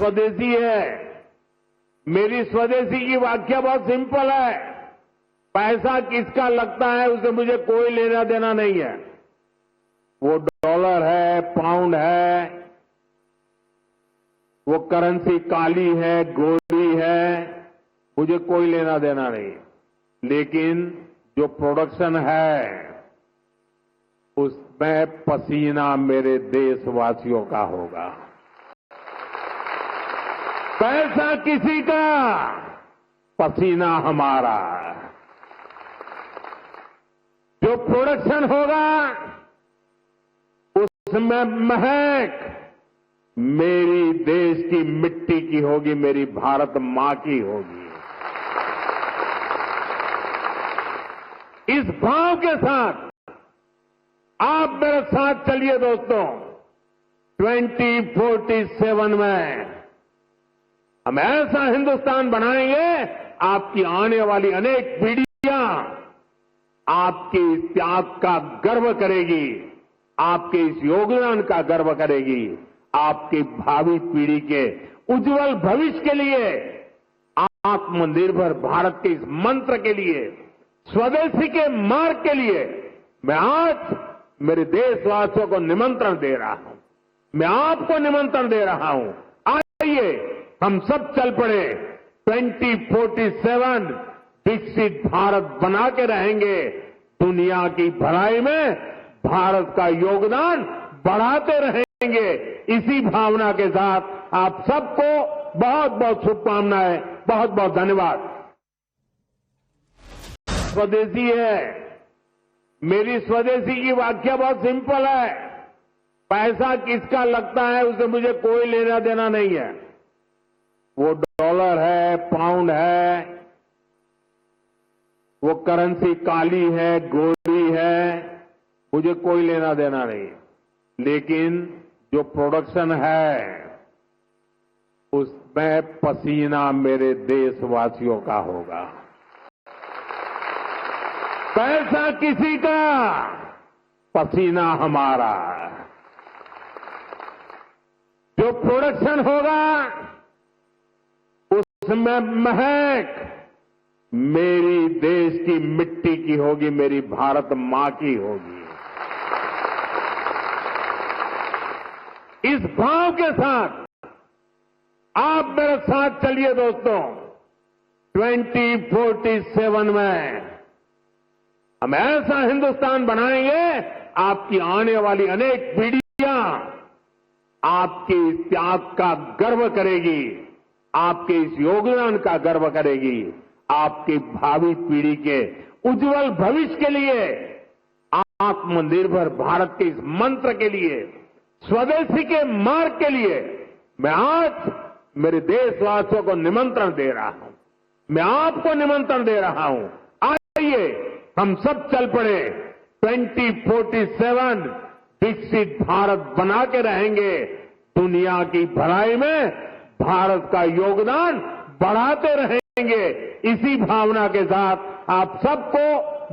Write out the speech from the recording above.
स्वदेशी है। मेरी स्वदेशी की व्याख्या बहुत सिंपल है। पैसा किसका लगता है उसे मुझे कोई लेना देना नहीं है। वो डॉलर है, पाउंड है, वो करेंसी काली है, गोरी है, मुझे कोई लेना देना नहीं। लेकिन जो प्रोडक्शन है उसमें पसीना मेरे देशवासियों का होगा। पैसा किसी का, पसीना हमारा। जो प्रोडक्शन होगा उसमें महक मेरी देश की मिट्टी की होगी, मेरी भारत मां की होगी। इस भाव के साथ आप मेरे साथ चलिए दोस्तों। 2047 में हम ऐसा हिंदुस्तान बनाएंगे, आपकी आने वाली अनेक पीढ़ियां आपके इस त्याग का गर्व करेगी, आपके इस योगदान का गर्व करेगी। आपकी भावी पीढ़ी के उज्जवल भविष्य के लिए, आत्मनिर्भर भारत के इस मंत्र के लिए, स्वदेशी के मार्ग के लिए मैं आज मेरे देशवासियों को निमंत्रण दे रहा हूं। मैं आपको निमंत्रण दे रहा हूं। आइए हम सब चल पड़े। 2047 विकसित भारत बना के रहेंगे। दुनिया की भलाई में भारत का योगदान बढ़ाते रहेंगे। इसी भावना के साथ आप सबको बहुत बहुत शुभकामनाएं, बहुत बहुत धन्यवाद। स्वदेशी है। मेरी स्वदेशी की व्याख्या बहुत सिंपल है। पैसा किसका लगता है उसे मुझे कोई लेना देना नहीं है। वो डॉलर है, पाउंड है, वो करेंसी काली है, गोरी है, मुझे कोई लेना देना नहीं। लेकिन जो प्रोडक्शन है उसमें पसीना मेरे देशवासियों का होगा। पैसा किसी का, पसीना हमारा। जो प्रोडक्शन होगा उसमें महक मेरी देश की मिट्टी की होगी, मेरी भारत मां की होगी। इस भाव के साथ आप मेरे साथ चलिए दोस्तों। 2047 में हम ऐसा हिंदुस्तान बनाएंगे, आपकी आने वाली अनेक पीढ़ियां आपके इस त्याग का गर्व करेगी, आपके इस योगदान का गर्व करेगी। आपकी भावी पीढ़ी के उज्जवल भविष्य के लिए, आत्मनिर्भर भारत के इस मंत्र के लिए, स्वदेशी के मार्ग के लिए मैं आज मेरे देशवासियों को निमंत्रण दे रहा हूं। मैं आपको निमंत्रण दे रहा हूं। आइए हम सब चल पड़े। 2047 विकसित भारत बना के रहेंगे। दुनिया की भलाई में भारत का योगदान बढ़ाते रहेंगे। इसी भावना के साथ आप सबको